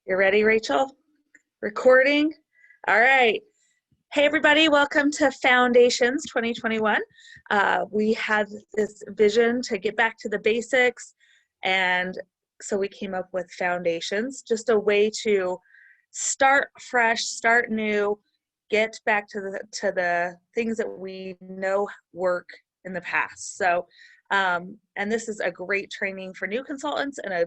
You ready, Rachel? Recording? All right. Hey, everybody. Welcome to Foundations 2021. We had this vision to get back to the basics, and so we came up with Foundations, just a way to start fresh, start new, get back to the things that we know work in the past. So, and this is a great training for new consultants and a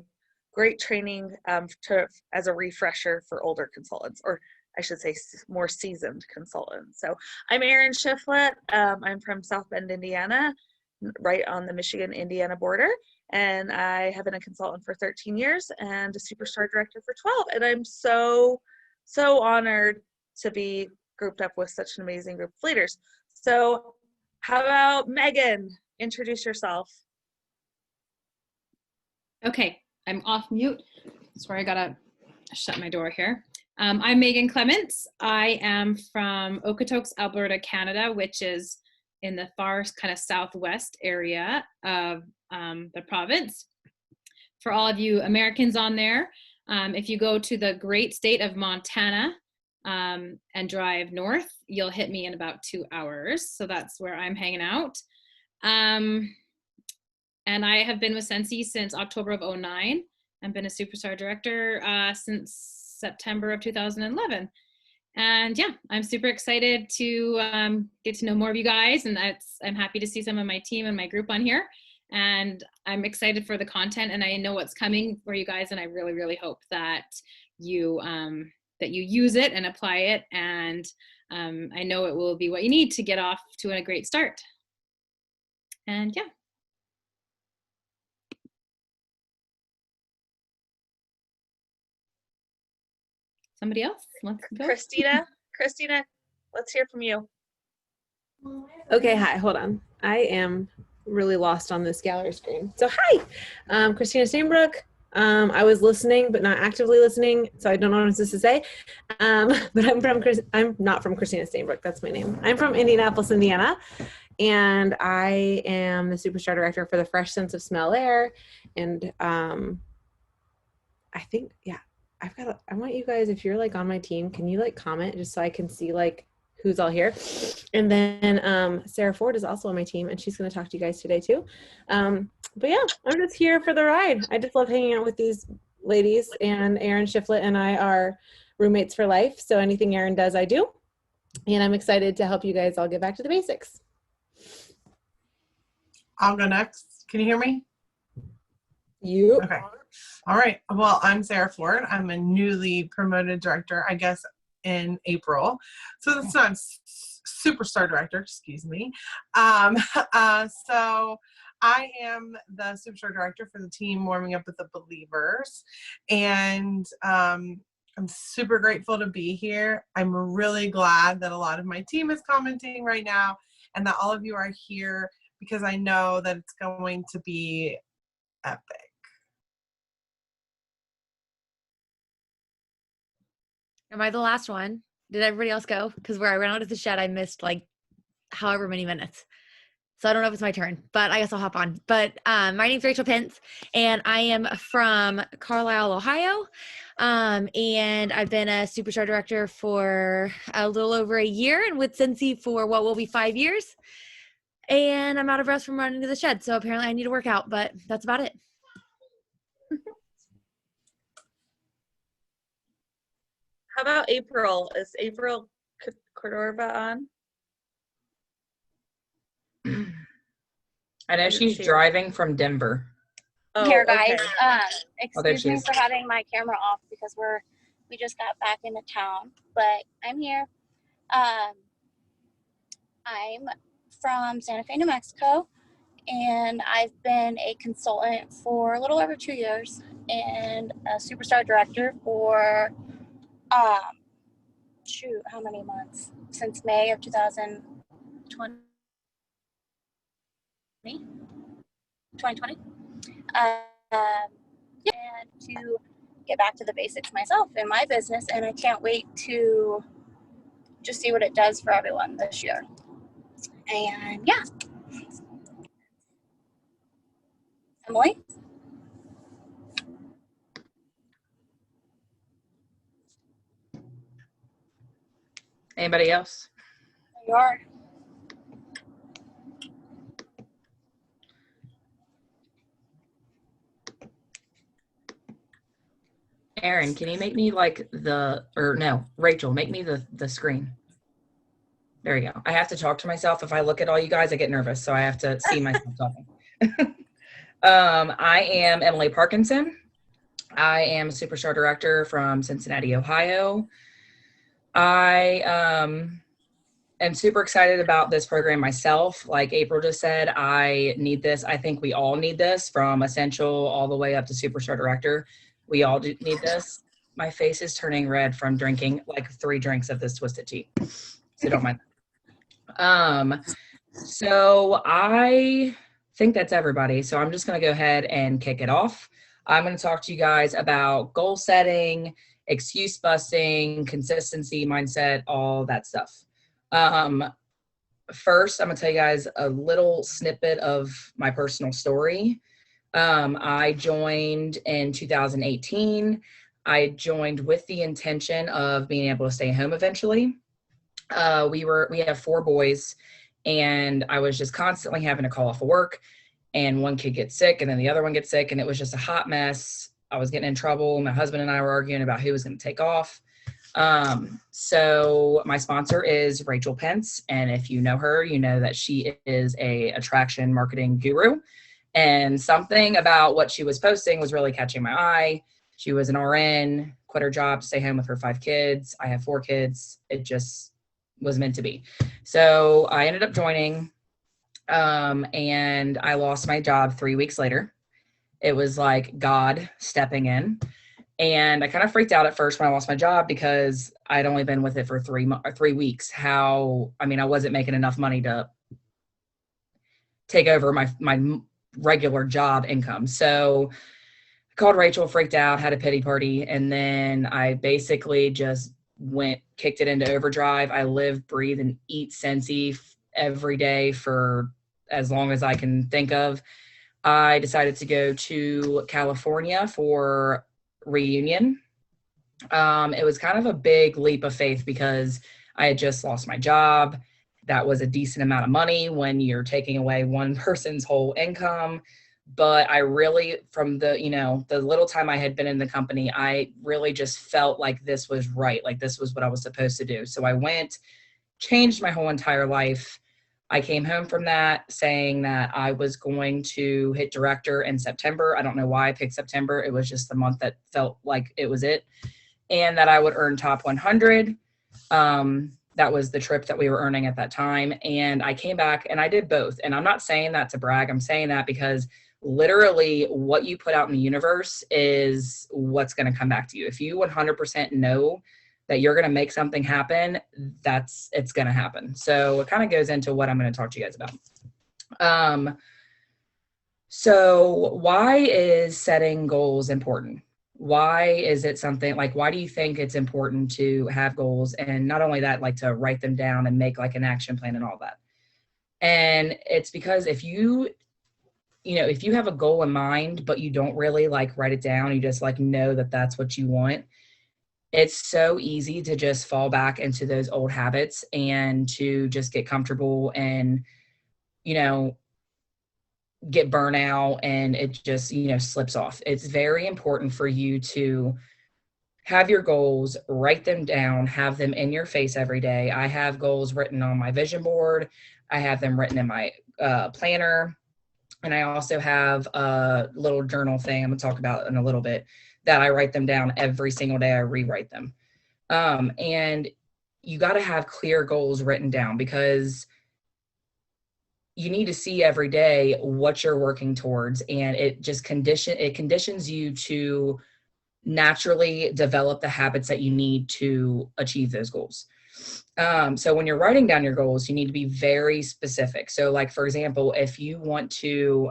great training as a refresher for older consultants, or I should say more seasoned consultants. So I'm Erin Shiflett. I'm from South Bend, Indiana, right on the Michigan-Indiana border. And I have been a consultant for 13 years and a Superstar Director for 12. And I'm so honored to be grouped up with such an amazing group of leaders. So how about Megan? Introduce yourself. Okay, I'm off mute. Sorry, I gotta shut my door here. I'm Megan Clements. I am from Okotoks, Alberta, Canada, which is in the far kind of southwest area of the province. For all of you Americans on there, if you go to the great state of Montana and drive north, you'll hit me in about 2 hours. So that's where I'm hanging out. And I have been with Sensi since October of 2009. I've been a Superstar Director since September of 2011. And yeah, I'm super excited to get to know more of you guys, and I'm happy to see some of my team and my group on here. And I'm excited for the content, and I know what's coming for you guys, and I really, really hope that you use it and apply it, and I know it will be what you need to get off to a great start. And yeah. Somebody else? Let's go. Christina, let's hear from you. Okay, hi, hold on. I am really lost on this gallery screen. So hi, Christina Stainbrook. I was listening, but not actively listening, so I don't know what I'm supposed to say. But I'm not from Christina Stainbrook, that's my name. I'm from Indianapolis, Indiana, and I am the Superstar Director for the Fresh Sense of Smell Air. And I think, yeah, I want you guys, if you're like on my team, can you like comment just so I can see like who's all here? And then Sarah Ford is also on my team, and she's going to talk to you guys today too. But yeah, I'm just here for the ride. I just love hanging out with these ladies, and Erin Shiflett and I are roommates for life. So anything Erin does, I do. And I'm excited to help you guys all get back to the basics. I'll go next. Can you hear me? You. Okay. All right. Well, I'm Sarah Ford. I'm a newly promoted director, I guess, in April. So that's not Superstar Director, excuse me. So I am the Superstar Director for the team Warming Up with the Believers. And I'm super grateful to be here. I'm really glad that a lot of my team is commenting right now and that all of you are here because I know that it's going to be epic. Am I the last one? Did everybody else go? Because where I ran out of the shed, I missed like however many minutes. So I don't know if it's my turn, but I guess I'll hop on. But my name's Rachel Pence, and I am from Carlisle, Ohio. And I've been a Superstar Director for a little over a year, and with Sensi for what will be 5 years. And I'm out of breath from running to the shed, so apparently I need to work out, but that's about it. How about April? Is April Cordova on? I know she's driving from Denver. Oh, here, guys. okay. Excuse me for having my camera off because we just got back into town, but I'm here. I'm from Santa Fe, New Mexico, and I've been a consultant for a little over 2 years and a Superstar Director for how many months? Since May of 2020. And to get back to the basics myself in my business, and I can't wait to just see what it does for everyone this year. And yeah. Emily? Anybody else? There you are. Aaron, can you make me like Rachel, make me the screen. There we go. I have to talk to myself. If I look at all you guys, I get nervous, so I have to see myself talking. I am Emily Parkinson. I am a Superstar Director from Cincinnati, Ohio. I am super excited about this program myself. Like April just said, I need this. I think we all need this, from Essential all the way up to Superstar Director. We all need this. My face is turning red from drinking like 3 drinks of this twisted tea, so don't mind. So I think that's everybody. So I'm just going to go ahead and kick it off. I'm going to talk to you guys about goal setting, excuse busting, consistency, mindset, all that stuff. First, I'm going to tell you guys a little snippet of my personal story. I joined in 2018. I joined with the intention of being able to stay home eventually. We have 4 boys, and I was just constantly having to call off of work, and one kid gets sick and then the other one gets sick, and it was just a hot mess. I was getting in trouble. My husband and I were arguing about who was going to take off. So my sponsor is Rachel Pence. And if you know her, you know that she is a attraction marketing guru, and something about what she was posting was really catching my eye. She was an RN, quit her job to stay home with her 5 kids. I have 4 kids. It just was meant to be. So I ended up joining, and I lost my job 3 weeks later. It was like God stepping in. And I kind of freaked out at first when I lost my job, because I'd only been with it for 3 weeks. I wasn't making enough money to take over my regular job income. So I called Rachel, freaked out, had a pity party. And then I basically just kicked it into overdrive. I live, breathe, and eat Scentsy every day for as long as I can think of. I decided to go to California for reunion. It was kind of a big leap of faith, because I had just lost my job. That was a decent amount of money when you're taking away one person's whole income. But I really, from the little time I had been in the company, I really just felt like this was right. Like this was what I was supposed to do. So I went, changed my whole entire life. I came home from that saying that I was going to hit director in September. I don't know why I picked September. It was just the month that felt like it was it. And that I would earn top 100. That was the trip that we were earning at that time. And I came back and I did both. And I'm not saying that to brag. I'm saying that because literally what you put out in the universe is what's going to come back to you. If you 100% know that you're going to make something happen, it's going to happen. So it kind of goes into what I'm going to talk to you guys about. So why is setting goals important? Why is it something like, why do you think it's important to have goals? And not only that, like to write them down and make like an action plan and all that. And it's because if you have a goal in mind, but you don't really like write it down, you just like know that that's what you want. It's so easy to just fall back into those old habits and to just get comfortable and, get burnout, and it just, slips off. It's very important for you to have your goals, write them down, have them in your face every day. I have goals written on my vision board. I have them written in my planner. And I also have a little journal thing I'm going to talk about in a little bit that I write them down every single day. I rewrite them. And you got to have clear goals written down, because you need to see every day what you're working towards. And it just conditions you to naturally develop the habits that you need to achieve those goals. So when you're writing down your goals, you need to be very specific. So like, for example, if you want to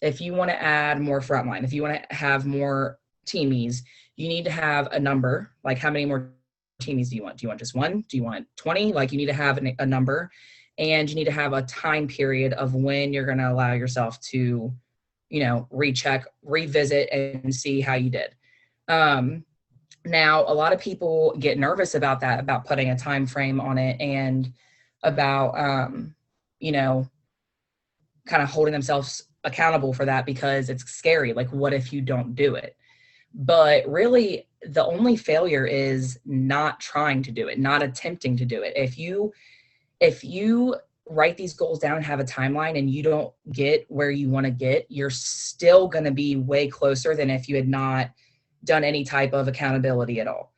add more frontline, if you want to have more teamies, you need to have a number. Like, how many more teamies do you want? Do you want just 1? Do you want 20? Like, you need to have a number, and you need to have a time period of when you're going to allow yourself to, recheck, revisit, and see how you did. Now, a lot of people get nervous about that, about putting a time frame on it, and about, you know, kind of holding themselves accountable for that, because it's scary. Like, what if you don't do it? But really, the only failure is not trying to do it, not attempting to do it. If you write these goals down and have a timeline and you don't get where you want to get, you're still going to be way closer than if you had not done any type of accountability at all.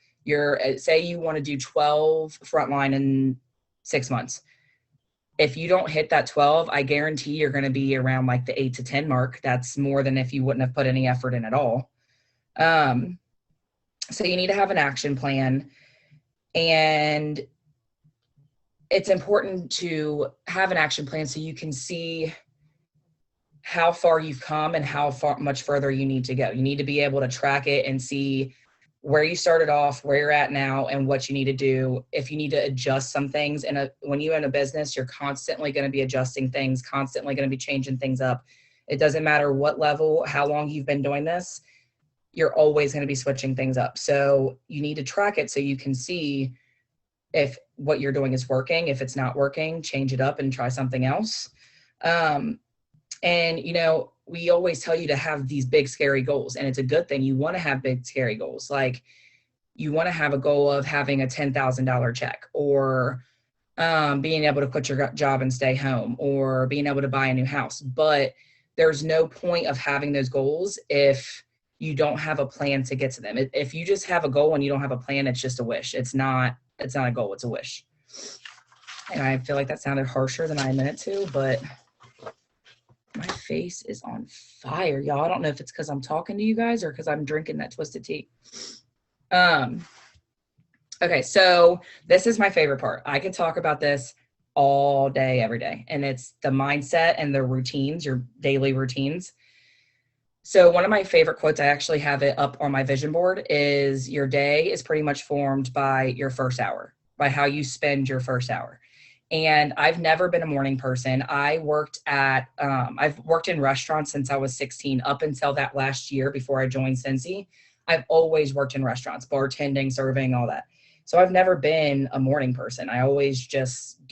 Say you want to do 12 frontline in 6 months. If you don't hit that 12, I guarantee you're going to be around like the 8 to 10 mark. That's more than if you wouldn't have put any effort in at all. So you need to have an action plan, and it's important to have an action plan so you can see how far you've come and how much further you need to go. You need to be able to track it and see where you started off, where you're at now, and what you need to do. If you need to adjust some things, and when you own a business, you're constantly going to be adjusting things, constantly going to be changing things up. It doesn't matter what level, how long you've been doing this, you're always going to be switching things up. So you need to track it so you can see if what you're doing is working. If it's not working, change it up and try something else. And, you know, we always tell you to have these big, scary goals, and it's a good thing. You want to have big, scary goals. Like, you want to have a goal of having a $10,000 check, or being able to quit your job and stay home, or being able to buy a new house. But there's no point of having those goals if you don't have a plan to get to them. If you just have a goal and you don't have a plan, it's just a wish. It's not a goal, it's a wish. And I feel like that sounded harsher than I meant it to, but my face is on fire, y'all. I don't know if it's because I'm talking to you guys or because I'm drinking that twisted tea. Okay, so this is my favorite part. I could talk about this all day, every day, and it's the mindset and the routines, your daily routines. So one of my favorite quotes, I actually have it up on my vision board, is your day is pretty much formed by your first hour, by how you spend your first hour. And I've never been a morning person. I've worked in restaurants since I was 16, up until that last year before I joined Cincy. I've always worked in restaurants, bartending, serving, all that. So I've never been a morning person. I always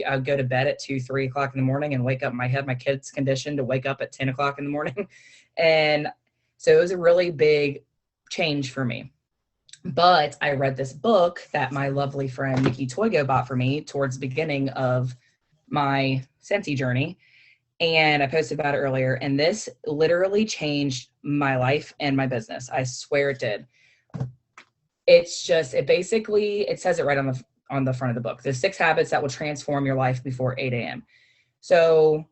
I'd go to bed at 2, 3 o'clock in the morning and wake up. My kids conditioned to wake up at 10 o'clock in the morning. And so it was a really big change for me. But I read this book that my lovely friend Nikki Toygo bought for me towards the beginning of my Cincy journey. And I posted about it earlier. And this literally changed my life and my business. I swear it did. It says it right on the front of the book. The 6 habits that will transform your life before 8 a.m. So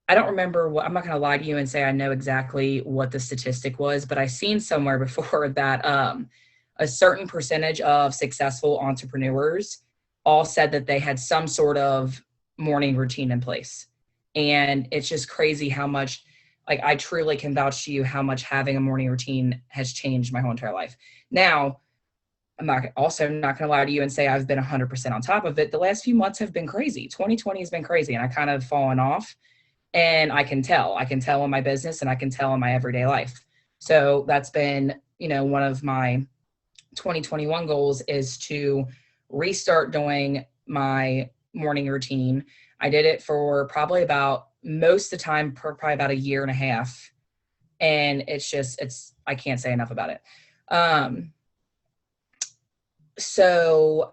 I don't remember I'm not going to lie to you and say I know exactly what the statistic was, but I seen somewhere before that a certain percentage of successful entrepreneurs all said that they had some sort of morning routine in place. And it's just crazy how much, like, I truly can vouch to you how much having a morning routine has changed my whole entire life. Now, I'm not going to lie to you and say I've been 100% on top of it. The last few months have been crazy. 2020 has been crazy, and I kind of fallen off. And I can tell in my business, and I can tell in my everyday life. So that's been, one of my 2021 goals is to restart doing my morning routine. I did it for probably about a year and a half. And I can't say enough about it. So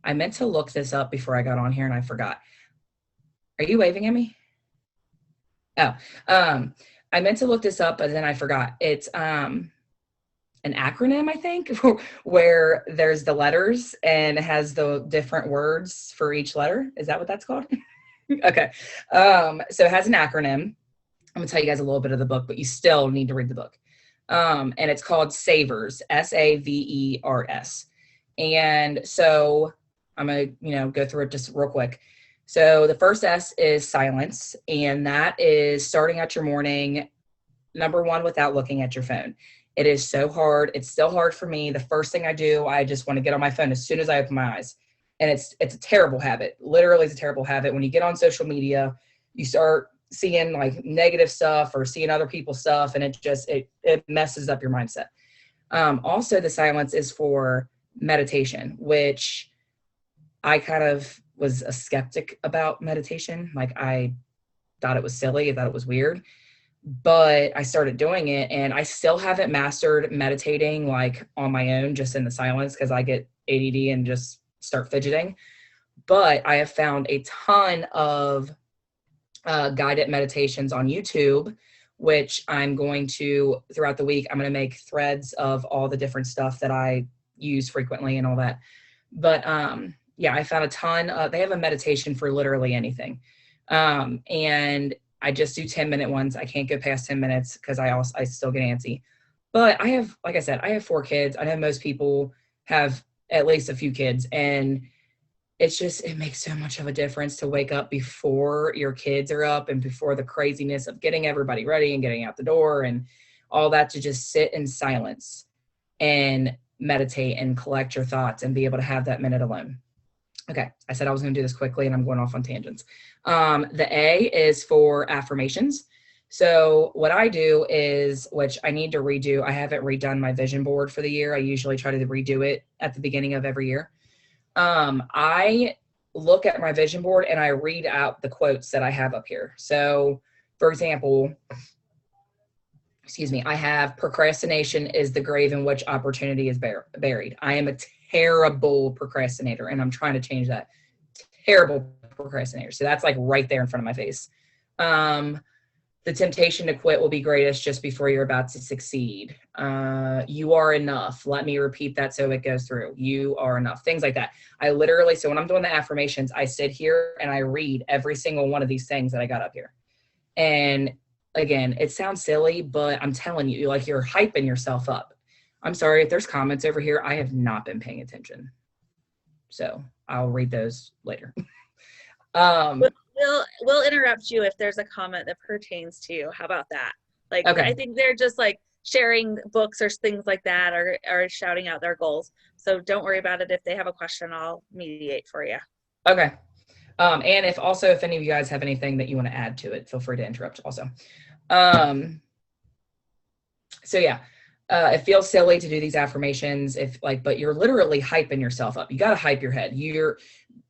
I meant to look this up before I got on here and I forgot. Are you waving at me? Oh, I meant to look this up, but then I forgot. It's an acronym, I think, where there's the letters and it has the different words for each letter. Is that what that's called? Okay. So it has an acronym. I'm gonna tell you guys a little bit of the book, but you still need to read the book. And it's called SAVERS, SAVERS. And so I'm gonna, go through it just real quick. So the first S is silence, and that is starting out your morning, number one, without looking at your phone. It is so hard. It's still hard for me. The first thing I do, I just want to get on my phone as soon as I open my eyes. And it's a terrible habit. Literally, it's a terrible habit. When you get on social media, you start seeing like negative stuff or seeing other people's stuff, and it messes up your mindset. Also, the silence is for meditation, which I kind of was a skeptic about meditation. Like, I thought it was silly, I thought it was weird, but I started doing it, and I still haven't mastered meditating like on my own, just in the silence, because I get ADD and just start fidgeting. But I have found a ton of guided meditations on YouTube, which I'm going to, throughout the week, I'm going to make threads of all the different stuff that I use frequently and all that. But yeah, I found a ton. They have a meditation for literally anything. And I just do 10-minute ones. I can't go past 10 minutes because I still get antsy. But I have, like I said, I have 4 kids. I know most people have at least a few kids, and it makes so much of a difference to wake up before your kids are up and before the craziness of getting everybody ready and getting out the door and all that, to just sit in silence and meditate and collect your thoughts and be able to have that minute alone. Okay, I said I was going to do this quickly, and I'm going off on tangents. The A is for affirmations. So what I do is, which I need to redo, I haven't redone my vision board for the year. I usually try to redo it at the beginning of every year. I look at my vision board and I read out the quotes that I have up here. So, for example, I have procrastination is the grave in which opportunity is buried. I am a terrible procrastinator, and I'm trying to change that. Terrible procrastinator. So that's like right there in front of my face. The temptation to quit will be greatest just before you're about to succeed. You are enough. Let me repeat that so it goes through. You are enough. Things like that. I literally, so when I'm doing the affirmations, I sit here and I read every single one of these things that I got up here. And again, it sounds silly, but I'm telling you, like, you're hyping yourself up. I'm sorry if there's comments over here. I have not been paying attention. So I'll read those later. We'll interrupt you if there's a comment that pertains to you. How about that? Like, okay. I think they're just like sharing books or things like that, or shouting out their goals. So don't worry about it. If they have a question, I'll mediate for you. Okay. And if any of you guys have anything that you want to add to it, feel free to interrupt also. So yeah, it feels silly to do these affirmations but you're literally hyping yourself up. You got to hype your head.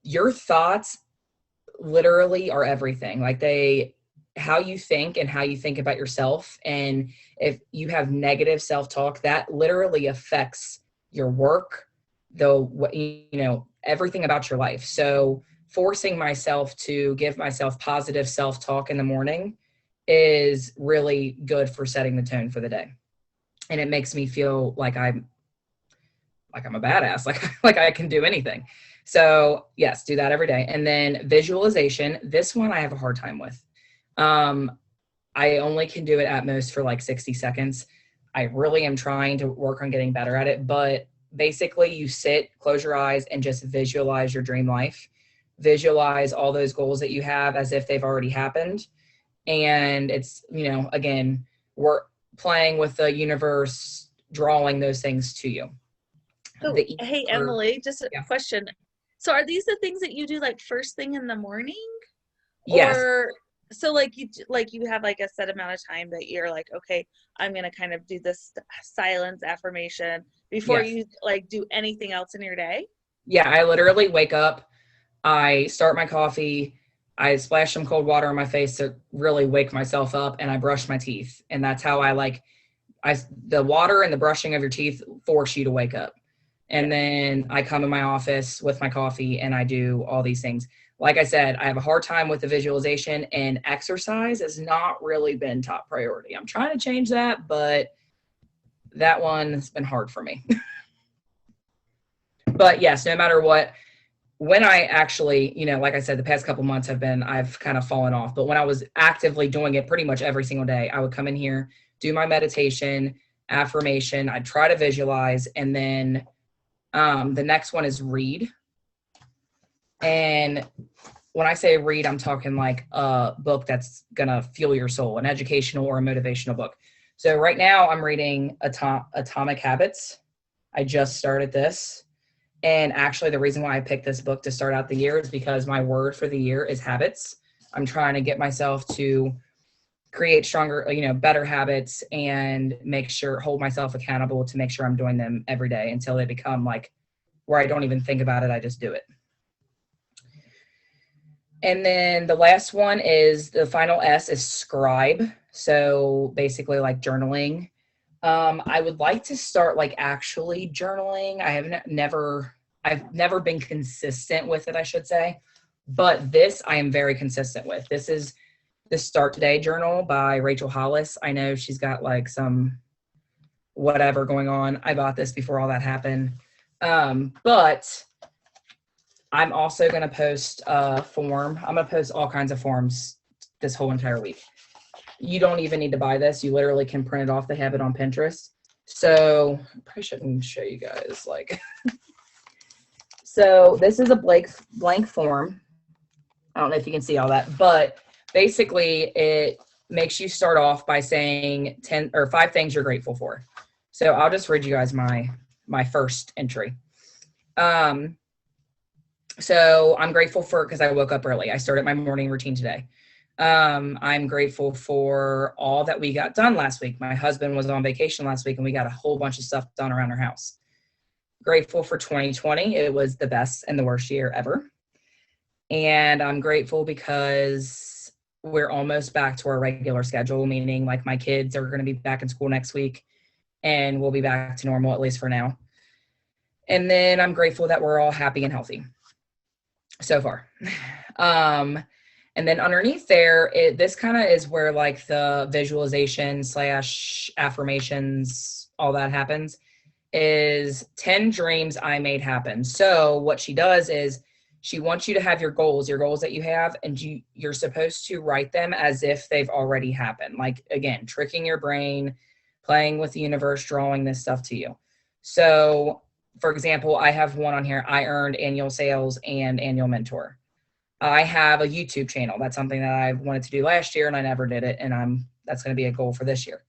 Your thoughts literally are everything. Like, how you think and how you think about yourself. And if you have negative self-talk, that literally affects your work, everything about your life. So forcing myself to give myself positive self-talk in the morning is really good for setting the tone for the day. And it makes me feel like I'm a badass, like I can do anything. So yes, do that every day. And then visualization, this one I have a hard time with. I only can do it at most for like 60 seconds. I really am trying to work on getting better at it, but basically you sit, close your eyes, and just visualize your dream life. Visualize all those goals that you have as if they've already happened. And it's, again, we're playing with the universe, drawing those things to you. Oh, hey, Emily, just a question. So are these the things that you do like first thing in the morning? Yes. Or so you have like a set amount of time that you're like, okay, I'm going to kind of do this silence affirmation before you like do anything else in your day? Yeah, I literally wake up, I start my coffee, I splash some cold water on my face to really wake myself up, and I brush my teeth. And that's how the water and the brushing of your teeth force you to wake up. And then I come in my office with my coffee and I do all these things. Like I said, I have a hard time with the visualization, and exercise has not really been top priority. I'm trying to change that, but that one has been hard for me. But yes, no matter what, when I actually, like I said, the past couple months I've kind of fallen off. But when I was actively doing it pretty much every single day, I would come in here, do my meditation, affirmation. I'd try to visualize, and then the next one is read. And when I say read, I'm talking like a book that's going to fuel your soul, an educational or a motivational book. So right now I'm reading Atomic Habits. I just started this. And actually the reason why I picked this book to start out the year is because my word for the year is habits. I'm trying to get myself to create stronger, better habits and hold myself accountable to make sure I'm doing them every day until they become like where I don't even think about it. I just do it. And then the last one is the final S is scribe. So basically like journaling. I would like to start like actually journaling. I've never been consistent with it, I should say. But this I am very consistent with. This is the Start Today Journal by Rachel Hollis. I know she's got like some whatever going on. I bought this before all that happened. But I'm also going to post a form. I'm going to post all kinds of forms this whole entire week. You don't even need to buy this. You literally can print it off. They have it on Pinterest. So I probably shouldn't show you guys like. So this is a blank form. I don't know if you can see all that, but basically it makes you start off by saying 10 or 5 things you're grateful for. So I'll just read you guys my first entry. So I'm grateful because I woke up early. I started my morning routine today. I'm grateful for all that we got done last week. My husband was on vacation last week and we got a whole bunch of stuff done around our house. Grateful for 2020. It was the best and the worst year ever. And I'm grateful because we're almost back to our regular schedule, meaning like my kids are going to be back in school next week and we'll be back to normal, at least for now. And then I'm grateful that we're all happy and healthy so far. And then underneath there, this kind of is where like the visualization / affirmations, all that happens, is 10 dreams I made happen. So what she does is she wants you to have your goals that you have, and you're supposed to write them as if they've already happened. Like, again, tricking your brain, playing with the universe, drawing this stuff to you. So, for example, I have one on here. I earned annual sales and annual mentor. I have a YouTube channel. That's something that I wanted to do last year and I never did it. And that's going to be a goal for this year.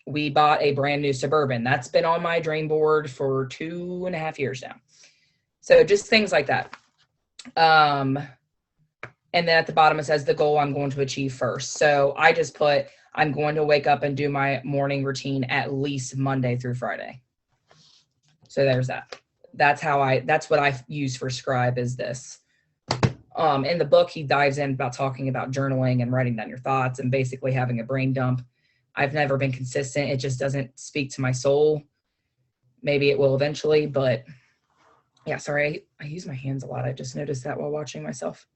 We bought a brand new Suburban. That's been on my dream board for 2.5 years now. So just things like that. And then at the bottom, it says the goal I'm going to achieve first. So I just put, I'm going to wake up and do my morning routine at least Monday through Friday. So there's that. That's what I use for scribe is this. In the book, he dives in about talking about journaling and writing down your thoughts and basically having a brain dump. I've never been consistent. It just doesn't speak to my soul. Maybe it will eventually, but yeah, sorry. I use my hands a lot. I just noticed that while watching myself.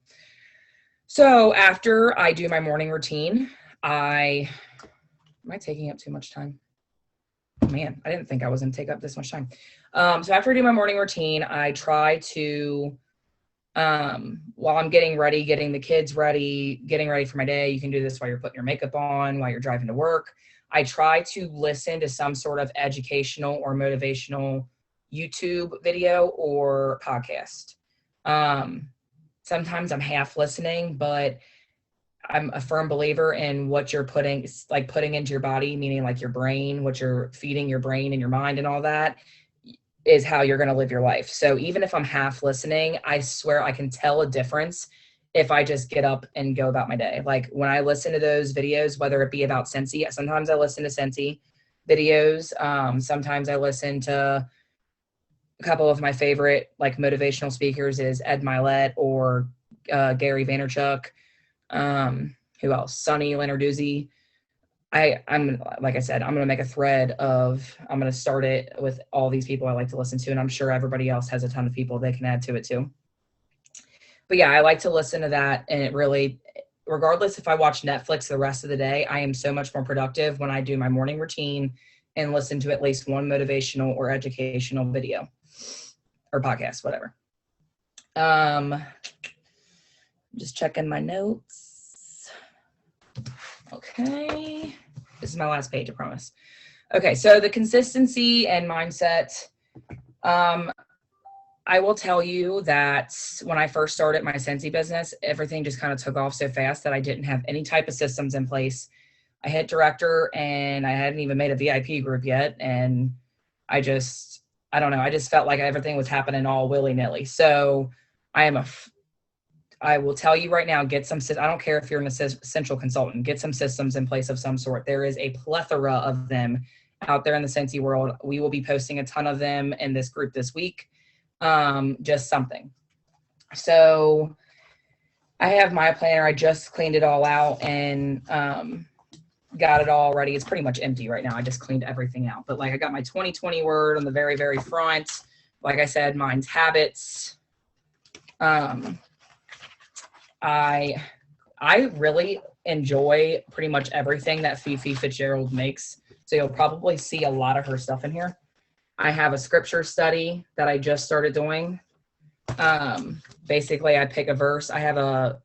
So after I do my morning routine, am I taking up too much time? Oh, man, I didn't think I was going to take up this much time. So after I do my morning routine, I try to, while I'm getting ready, getting the kids ready, getting ready for my day, you can do this while you're putting your makeup on, while you're driving to work. I try to listen to some sort of educational or motivational YouTube video or podcast. Sometimes I'm half listening, but I'm a firm believer in what you're putting into your body, meaning like your brain, what you're feeding your brain and your mind and all that is how you're going to live your life. So even if I'm half listening, I swear I can tell a difference if I just get up and go about my day. Like when I listen to those videos, whether it be about Scentsy, sometimes I listen to Scentsy videos. Sometimes I listen to a couple of my favorite like motivational speakers is Ed Milet or Gary Vaynerchuk. Who else? Sonny Lenarduzzi. I'm like I said, I'm going to make a thread I'm going to start it with all these people I like to listen to. And I'm sure everybody else has a ton of people they can add to it too. But yeah, I like to listen to that. And it really, regardless if I watch Netflix the rest of the day, I am so much more productive when I do my morning routine and listen to at least one motivational or educational video or podcast, whatever. Just checking my notes. Okay. This is my last page, I promise. Okay, so the consistency and mindset. I will tell you that when I first started my Scentsy business, everything just kind of took off so fast that I didn't have any type of systems in place. I hit director and I hadn't even made a VIP group yet. And I don't know. I just felt like everything was happening all willy-nilly. So I I will tell you right now, get some, I don't care if you're an essential consultant, get some systems in place of some sort. There is a plethora of them out there in the Scentsy world. We will be posting a ton of them in this group this week. Just something. So I have my planner. I just cleaned it all out and got it all ready. It's pretty much empty right now. I just cleaned everything out. But like I got my 2020 word on the very, very front. Like I said, mine's habits. I really enjoy pretty much everything that Fifi Fitzgerald makes. So you'll probably see a lot of her stuff in here. I have a scripture study that I just started doing. Basically, I pick a verse. I have a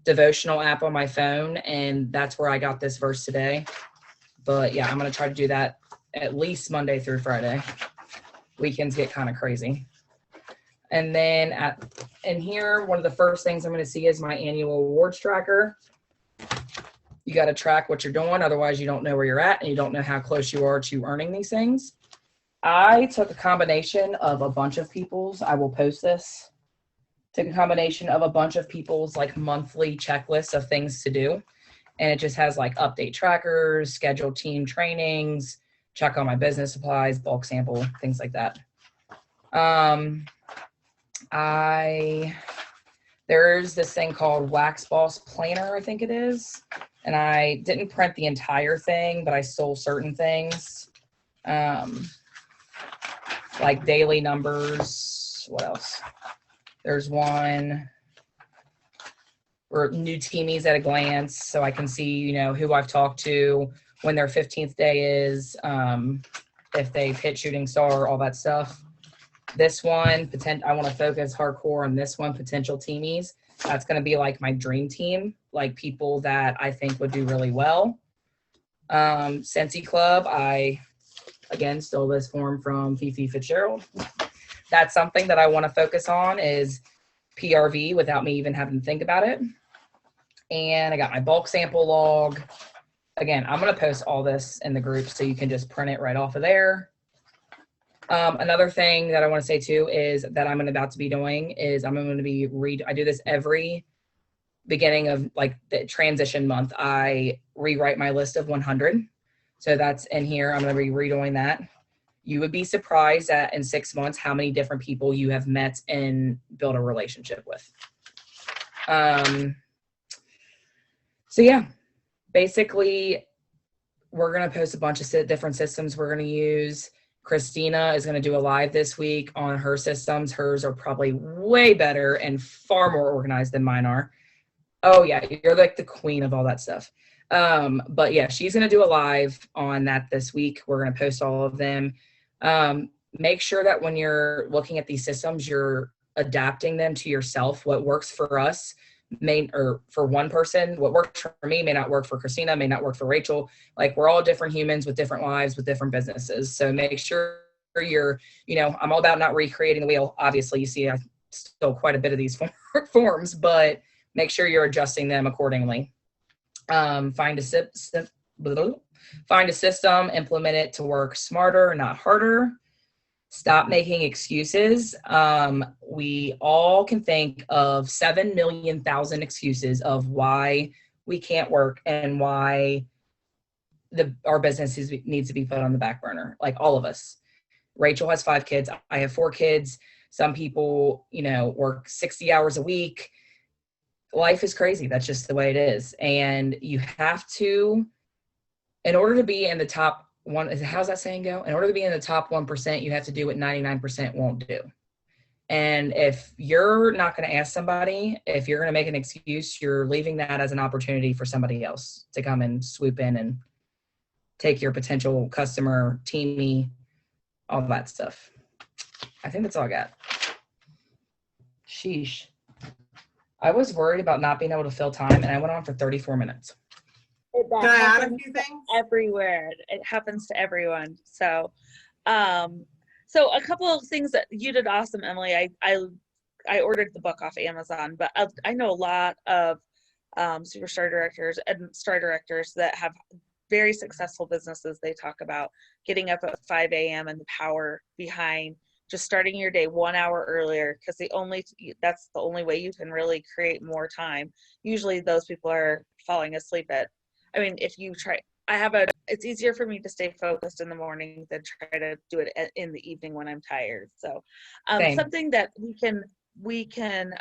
devotional app on my phone, and that's where I got this verse today. But yeah, I'm going to try to do that at least Monday through Friday. Weekends get kind of crazy. And then in here, one of the first things I'm going to see is my annual awards tracker. You got to track what you're doing. Otherwise, you don't know where you're at and you don't know how close you are to earning these things. I took a combination of a bunch of people's, I will post this, took a combination of a bunch of people's like monthly checklists of things to do. And it just has like update trackers, scheduled team trainings, check on my business supplies, bulk sample, things like that. There's this thing called Wax Boss Planner, I think it is. And I didn't print the entire thing, but I stole certain things. Like daily numbers. What else? There's one for new teamies at a glance. So I can see, who I've talked to, when their 15th day is, if they've hit shooting star, all that stuff. This one, I want to focus hardcore on this one, potential teamies. That's going to be like my dream team, like people that I think would do really well. Scentsy Club, I, again, stole this form from Fifi Fitzgerald. That's something that I want to focus on is PRV without me even having to think about it. And I got my bulk sample log. Again, I'm going to post all this in the group so you can just print it right off of there. Another thing that I want to say too is that I'm about to be doing is I'm going to be I do this every beginning of like the transition month. I rewrite my list of 100. So that's in here. I'm going to be redoing that. You would be surprised that in 6 months, how many different people you have met and built a relationship with. So yeah, basically we're going to post a bunch of different systems we're going to use. Christina is going to do a live this week on her systems. Hers are probably way better and far more organized than mine are. Oh yeah, you're like the queen of all that stuff. But yeah, she's going to do a live on that this week. We're going to post all of them. Make sure that when you're looking at these systems, you're adapting them to yourself. What works for us or for one person, what works for me may not work for Christina, may not work for Rachel. Like we're all different humans with different lives, with different businesses. So make sure you're, I'm all about not recreating the wheel. Obviously, you see I stole quite a bit of these forms, but make sure you're adjusting them accordingly. Find a system, implement it to work smarter, not harder. Stop making excuses. We all can think of 7 million thousand excuses of why we can't work and why our business needs to be put on the back burner. Like all of us. Rachel has 5 kids. I have 4 kids. Some people, work 60 hours a week. Life is crazy. That's just the way it is. And you have to, in order to be in the top how's that saying go? In order to be in the top 1%, you have to do what 99% won't do. And if you're not going to ask somebody, if you're going to make an excuse, you're leaving that as an opportunity for somebody else to come and swoop in and take your potential customer, teamie, all that stuff. I think that's all I got. Sheesh. I was worried about not being able to fill time, and I went on for 34 minutes. That Can I add a happens few things? everywhere. It happens to everyone. So, so a couple of things that you did awesome, Emily. I ordered the book off Amazon, but I know a lot of superstar directors and star directors that have very successful businesses. They talk about getting up at 5 a.m. and the power behind just starting your day 1 hour earlier, because that's the only way you can really create more time. Usually those people are falling asleep if you try, it's easier for me to stay focused in the morning than try to do it in the evening when I'm tired. So something that we can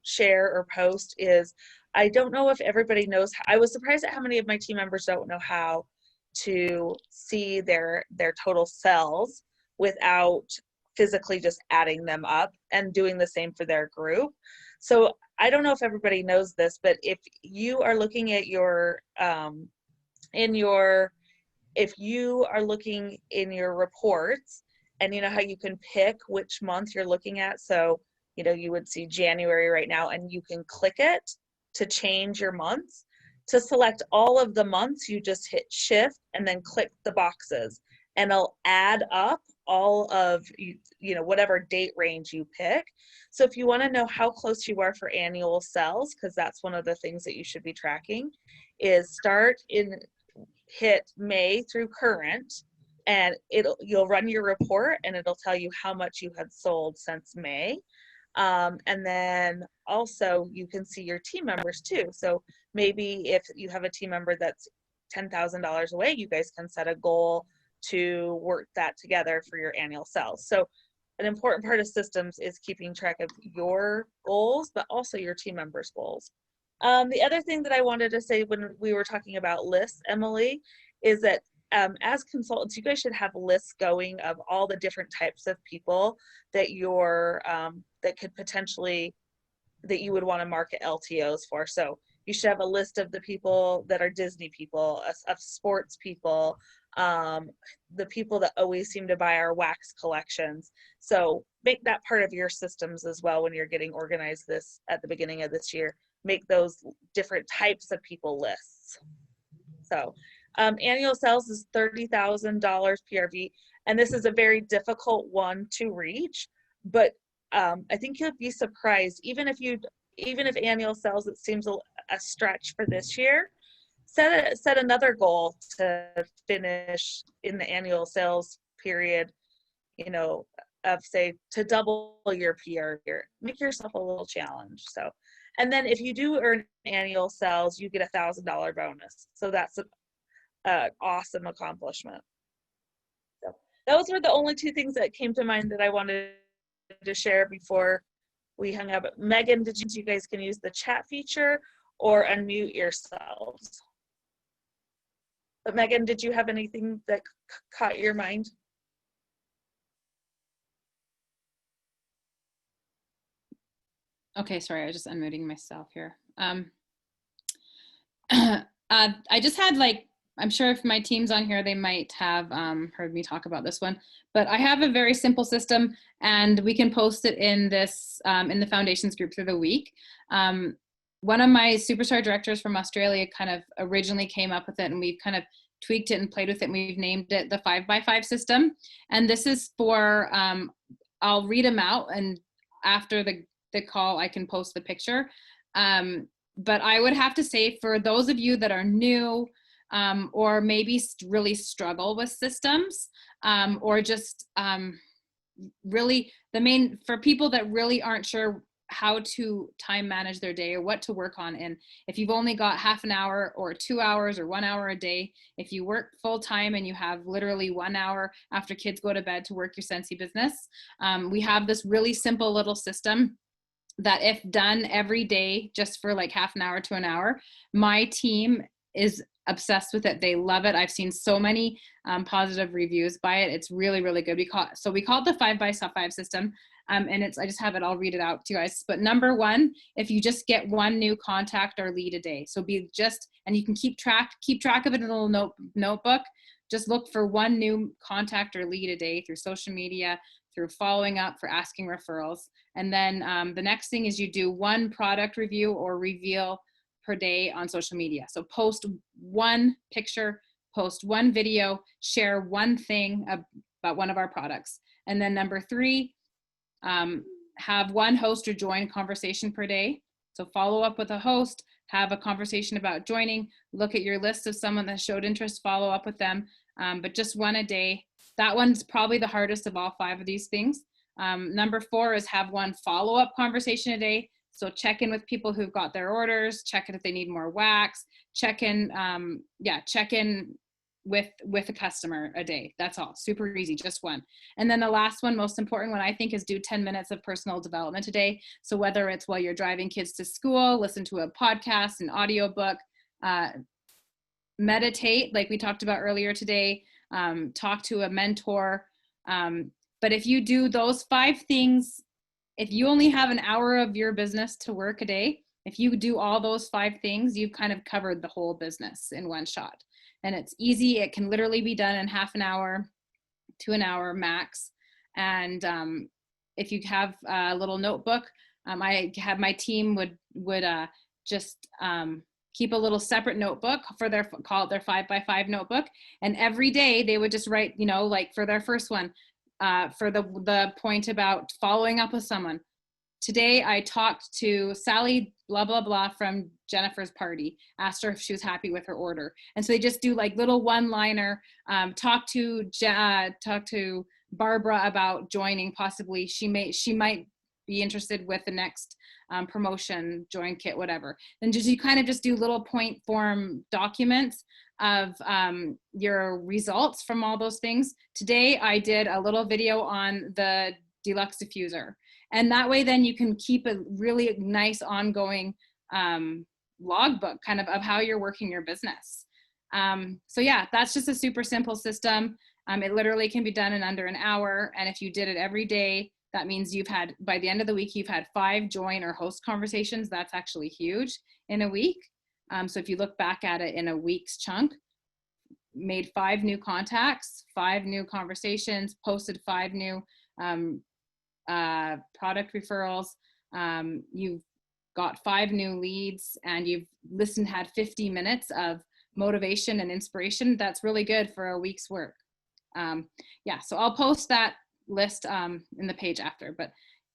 share or post is, I don't know if everybody knows, I was surprised at how many of my team members don't know how to see their total cells without physically just adding them up, and doing the same for their group. So I don't know if everybody knows this, but if you are looking at if you are looking in your reports, and you know how you can pick which month you're looking at, so you would see January right now, and you can click it to change your months. To select all of the months, you just hit shift and then click the boxes, and it'll add up all of whatever date range you pick. So if you want to know how close you are for annual cells, because that's one of the things that you should be tracking, is hit May through current, and you'll run your report, and it'll tell you how much you had sold since May. And then also you can see your team members too. So maybe if you have a team member that's $10,000 away, you guys can set a goal to work that together for your annual sales. So an important part of systems is keeping track of your goals, but also your team members' goals. The other thing that I wanted to say when we were talking about lists, Emily, is that as consultants, you guys should have lists going of all the different types of people that that could potentially, that you would want to market LTOs for. So you should have a list of the people that are Disney people, of sports people, the people that always seem to buy our wax collections. So make that part of your systems as well when you're getting organized this at the beginning of this year. Make those different types of people lists. So annual sales is $30,000 PRV, and this is a very difficult one to reach, but I think you'll be surprised, even if annual sales, it seems a stretch for this year, set another goal to finish in the annual sales period, of say to double your PR here. Make yourself a little challenge. So, and then if you do earn annual sales, you get $1,000 bonus. So that's an awesome accomplishment. So those were the only two things that came to mind that I wanted to share before we hung up. Megan, did you guys can use the chat feature or unmute yourselves? But Megan, did you have anything that caught your mind? Okay, sorry, I was just unmuting myself here. I just had I'm sure if my team's on here, they might have heard me talk about this one, but I have a very simple system, and we can post it in this, in the foundations group through the week. One of my superstar directors from Australia kind of originally came up with it, and we've kind of tweaked it and played with it, and we've named it the 5x5 system. And this is for, I'll read them out, and after the call, I can post the picture. But I would have to say, for those of you that are new, or maybe really struggle with systems, or just really for people that really aren't sure how to time manage their day or what to work on. And if you've only got half an hour or 2 hours or 1 hour a day, if you work full time and you have literally 1 hour after kids go to bed to work your Scentsy business, we have this really simple little system that, if done every day, just for half an hour to an hour, my team is obsessed with it. They love it. I've seen so many positive reviews by it. It's really, really good. We call it the 5x5 system. And I just have it, I'll read it out to you guys. But number one, if you just get one new contact or lead a day, and you can keep track of it in a little notebook. Just look for one new contact or lead a day through social media, through following up, for asking referrals. And then the next thing is you do one product review or reveal per day on social media. So post one picture, post one video, share one thing about one of our products. And then number three, have one host or join conversation per day. So follow up with a host, have a conversation about joining, look at your list of someone that showed interest, follow up with them, but just one a day. That one's probably the hardest of all 5 of these things. Number 4 is have one follow-up conversation a day. So check in with people who've got their orders, check in if they need more wax, check in with a customer a day. That's all. Super easy, just one. And then the last one, most important one, I think, is do 10 minutes of personal development a day. So whether it's while you're driving kids to school, listen to a podcast, an audiobook, meditate, like we talked about earlier today, talk to a mentor. But if you do those 5 things, if you only have an hour of your business to work a day, if you do all those 5 things, you've kind of covered the whole business in one shot. And it's easy. It can literally be done in half an hour to an hour max. And if you have a little notebook, I have my team would just keep a little separate notebook for call it their 5x5 notebook. And every day they would just write, like for their first one, for the point about following up with someone. Today I talked to Sally blah blah blah from Jennifer's party, asked her if she was happy with her order. And so they just do like little one-liner, talk to Barbara about joining, possibly she might be interested with the next promotion, join kit, whatever. And you kind of just do little point form documents of your results from all those things. Today I did a little video on the deluxe diffuser, and that way then you can keep a really nice ongoing logbook kind of how you're working your business. So yeah, that's just a super simple system. It literally can be done in under an hour, and if you did it every day, that means by the end of the week, you've had 5 join or host conversations. That's actually huge in a week. So if you look back at it in a week's chunk, made 5 new contacts, 5 new conversations, posted 5 new product referrals, you've got 5 new leads, and you've had 50 minutes of motivation and inspiration. That's really good for a week's work. Yeah, so I'll post that list in the page after, but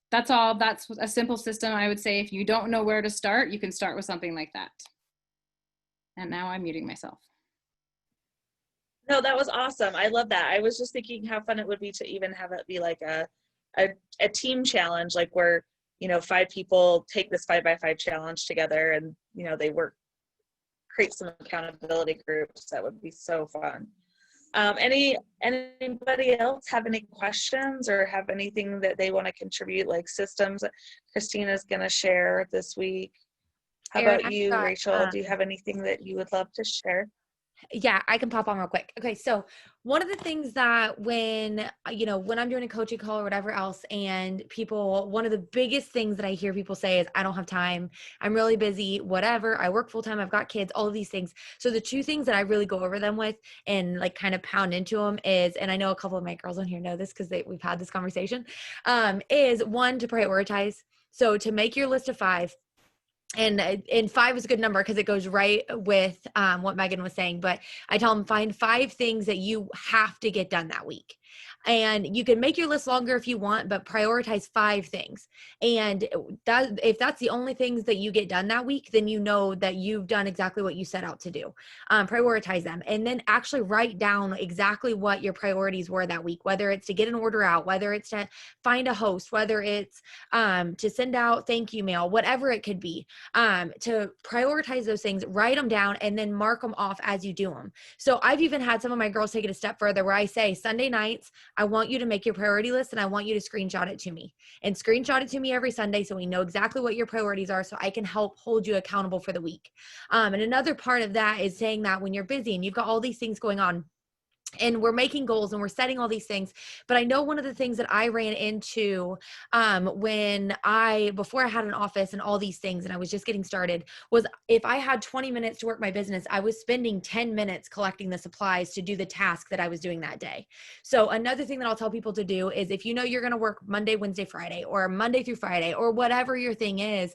that's all. That's a simple system. I would say if you don't know where to start, you can start with something like that. And now I'm muting myself. No, that was awesome. I love that. I was just thinking how fun it would be to even have it be like a team challenge, like where, 5 people take this 5x5 challenge together, and, they create some accountability groups. That would be so fun. Anybody else have any questions or have anything that they want to contribute, like systems that Christina's going to share this week? How about you, Rachel? Do you have anything that you would love to share? Yeah, I can pop on real quick. Okay, so one of the things that when I'm doing a coaching call or whatever else, and one of the biggest things that I hear people say is, I don't have time, I'm really busy, whatever, I work full time, I've got kids, all of these things. So the 2 things that I really go over them with and like kind of pound into them is, and I know a couple of my girls on here know this because we've had this conversation, is 1, to prioritize. So to make your list of 5. And 5 is a good number because it goes right with what Megan was saying. But I tell them, find 5 things that you have to get done that week. And you can make your list longer if you want, but prioritize 5 things. And if that's the only things that you get done that week, then you know that you've done exactly what you set out to do. Prioritize them, and then actually write down exactly what your priorities were that week, whether it's to get an order out, whether it's to find a host, whether it's to send out thank you mail, whatever it could be. To prioritize those things, write them down, and then mark them off as you do them. So I've even had some of my girls take it a step further where I say, Sunday nights, I want you to make your priority list, and I want you to screenshot it to me, and screenshot it to me every Sunday so we know exactly what your priorities are, so I can help hold you accountable for the week. And another part of that is saying that when you're busy and you've got all these things going on, and we're making goals and we're setting all these things. But I know one of the things that I ran into before I had an office and all these things and I was just getting started was, if I had 20 minutes to work my business, I was spending 10 minutes collecting the supplies to do the task that I was doing that day. So another thing that I'll tell people to do is, if you know you're going to work Monday, Wednesday, Friday, or Monday through Friday, or whatever your thing is,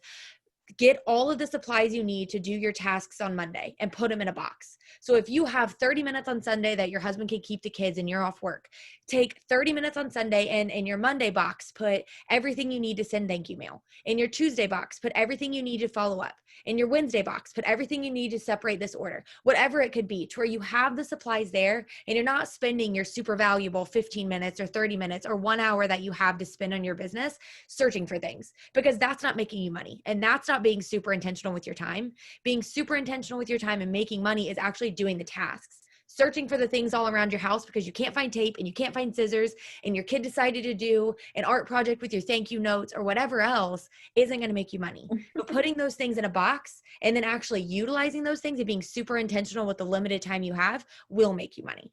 get all of the supplies you need to do your tasks on Monday and put them in a box. So if you have 30 minutes on Sunday that your husband can keep the kids and you're off work, take 30 minutes on Sunday and in your Monday box, put everything you need to send thank you mail. In your Tuesday box, put everything you need to follow up. In your Wednesday box, put everything you need to separate this order, whatever it could be, to where you have the supplies there and you're not spending your super valuable 15 minutes or 30 minutes or 1 hour that you have to spend on your business searching for things, because that's not making you money. And that's not being super intentional with your time. Being super intentional with your time and making money is actually doing the tasks. Searching for the things all around your house because you can't find tape and you can't find scissors and your kid decided to do an art project with your thank you notes or whatever else isn't going to make you money. But putting those things in a box and then actually utilizing those things and being super intentional with the limited time you have will make you money.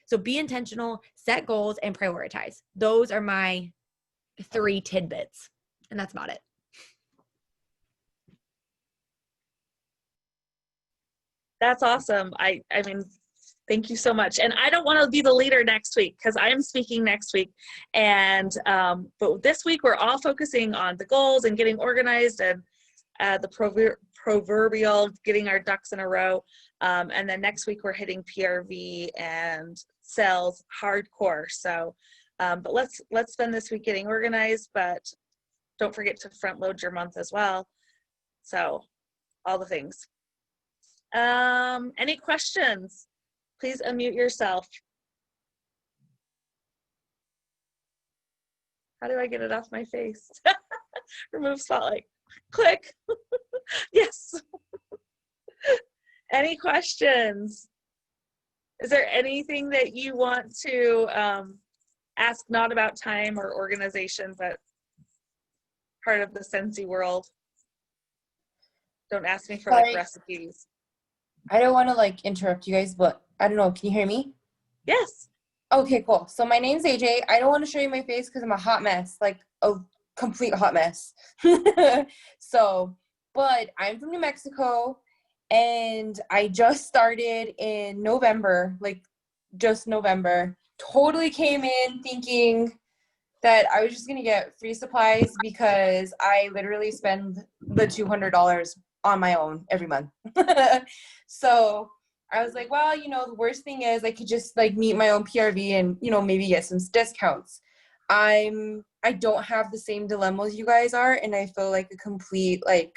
So be intentional, set goals, and prioritize. Those are my 3 tidbits. And that's about it. That's awesome. I mean, thank you so much. And I don't want to be the leader next week because I am speaking next week. And but this week we're all focusing on the goals and getting organized and the proverbial getting our ducks in a row. And then next week we're hitting PRV and sales hardcore. So, but let's spend this week getting organized. But don't forget to front load your month as well. So, all the things. Any questions? Please unmute yourself. How do I get it off my face? Remove spotlight. Click. Yes. Any questions? Is there anything that you want to ask, not about time or organization, but part of the Scentsy world? Don't ask me for like recipes. I don't want to like interrupt you guys, but I don't know. Can you hear me? Yes. Okay, cool. So my name's AJ. I don't want to show you my face because I'm a hot mess, like a complete hot mess. So, but I'm from New Mexico and I just started in November, like just November. Totally came in thinking that I was just going to get free supplies because I literally spend the $200 on my own every month. So I was like, well, you know, the worst thing is I could just like meet my own PRV and, you know, maybe get some discounts. I don't have the same dilemmas you guys are. And I feel like a complete, like,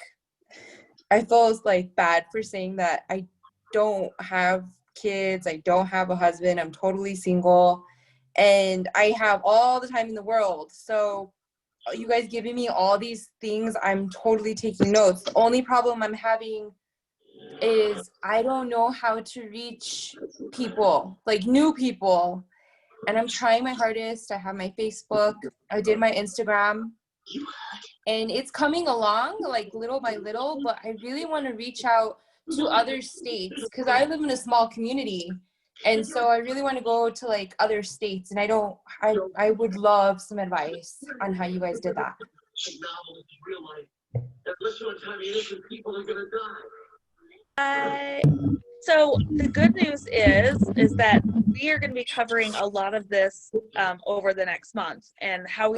I feel like bad for saying that I don't have kids. I don't have a husband. I'm totally single and I have all the time in the world. So you guys giving me all these things, I'm totally taking notes. The only problem I'm having is I don't know how to reach people, like new people. And I'm trying my hardest. I have my Facebook, I did my Instagram, and it's coming along like little by little, but I really want to reach out to other states because I live in a small community. And so I really want to go to like other states, and I would love some advice on how you guys did that. So the good news is that we are going to be covering a lot of this over the next month, and how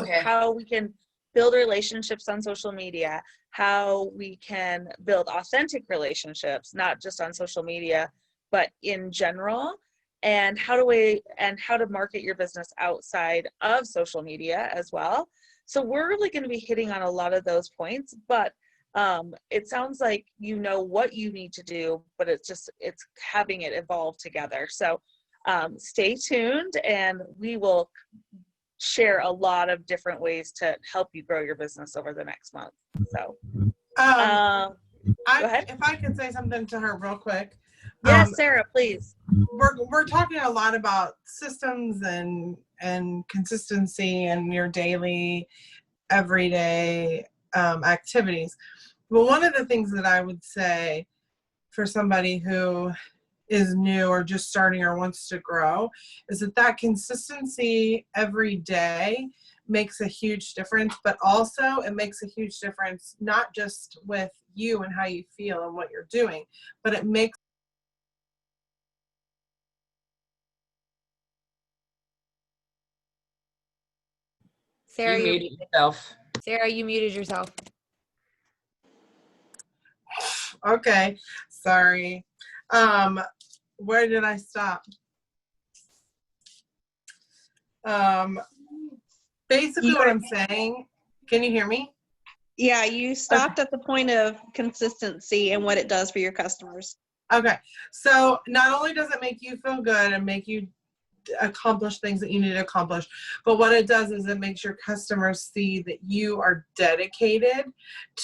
we can build relationships on social media, how we can build authentic relationships, not just on social media, but in general, and how to market your business outside of social media as well. So we're really going to be hitting on a lot of those points, but it sounds like you know what you need to do, but it's having it evolve together. So stay tuned, and we will share a lot of different ways to help you grow your business over the next month. So go ahead. If I could say something to her real quick. Yes, Sarah, please. We're talking a lot about systems and consistency and your daily, everyday activities. Well, one of the things that I would say for somebody who is new or just starting or wants to grow is that consistency every day makes a huge difference, but also it makes a huge difference not just with you and how you feel and what you're doing, but it makes Sarah, You muted yourself. Sarah, you muted yourself. Okay, sorry. Where did I stop? Basically what I'm saying, can you hear me? Yeah, you stopped at the point of consistency and what it does for your customers. Okay, so not only does it make you feel good and make you accomplish things that you need to accomplish, but what it does is it makes your customers see that you are dedicated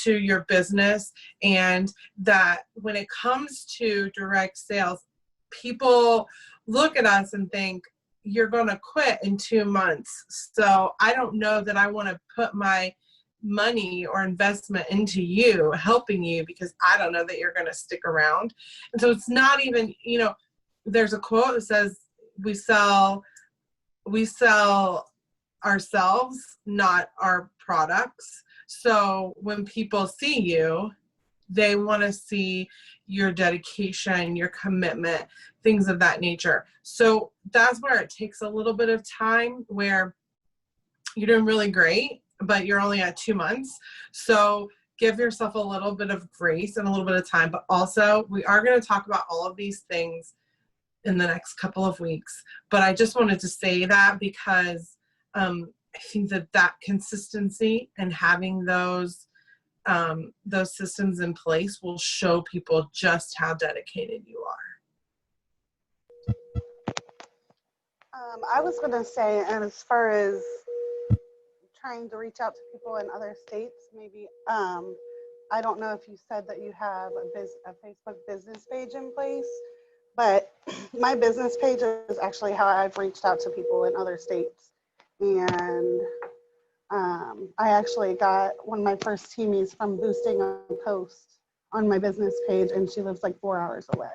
to your business, and that when it comes to direct sales, people look at us and think, you're going to quit in 2 months. So I don't know that I want to put my money or investment into you, helping you, because I don't know that you're going to stick around. And so it's not even, there's a quote that says, we sell ourselves, not our products. So when people see you, they want to see your dedication, your commitment, things of that nature. So that's where it takes a little bit of time, where you're doing really great, but you're only at 2 months. So give yourself a little bit of grace and a little bit of time. But also, we are going to talk about all of these things in the next couple of weeks. But I just wanted to say that because I think that consistency and having those systems in place will show people just how dedicated you are. I was going to say, and as far as trying to reach out to people in other states, maybe, I don't know if you said that you have a Facebook business page in place, but my business page is actually how I've reached out to people in other states. And I actually got one of my first teamies from boosting a post on my business page, and she lives like 4 hours away.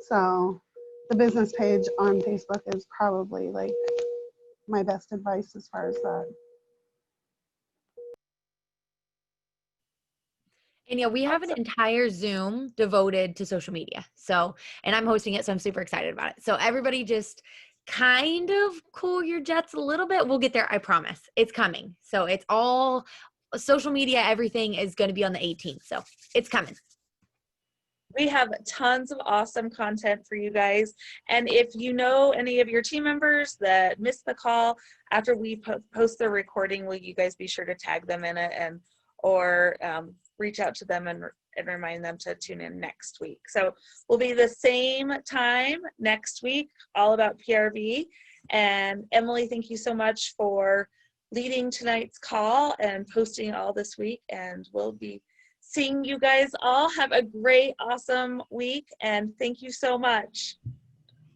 So the business page on Facebook is probably like my best advice as far as that. And yeah, we have an entire Zoom devoted to social media. So, and I'm hosting it, so I'm super excited about it. So everybody just kind of cool your jets a little bit. We'll get there, I promise. It's coming. So it's all social media, everything is going to be on the 18th. So it's coming. We have tons of awesome content for you guys. And if you know any of your team members that missed the call after we post the recording, will you guys be sure to tag them in it or reach out to them and remind them to tune in next week. So we'll be the same time next week, all about PRV. And Emily, thank you so much for leading tonight's call and posting all this week. And we'll be seeing you guys all. Have a great, awesome week. And thank you so much.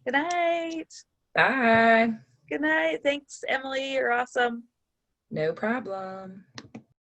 Good night. Bye. Good night. Thanks, Emily. You're awesome. No problem.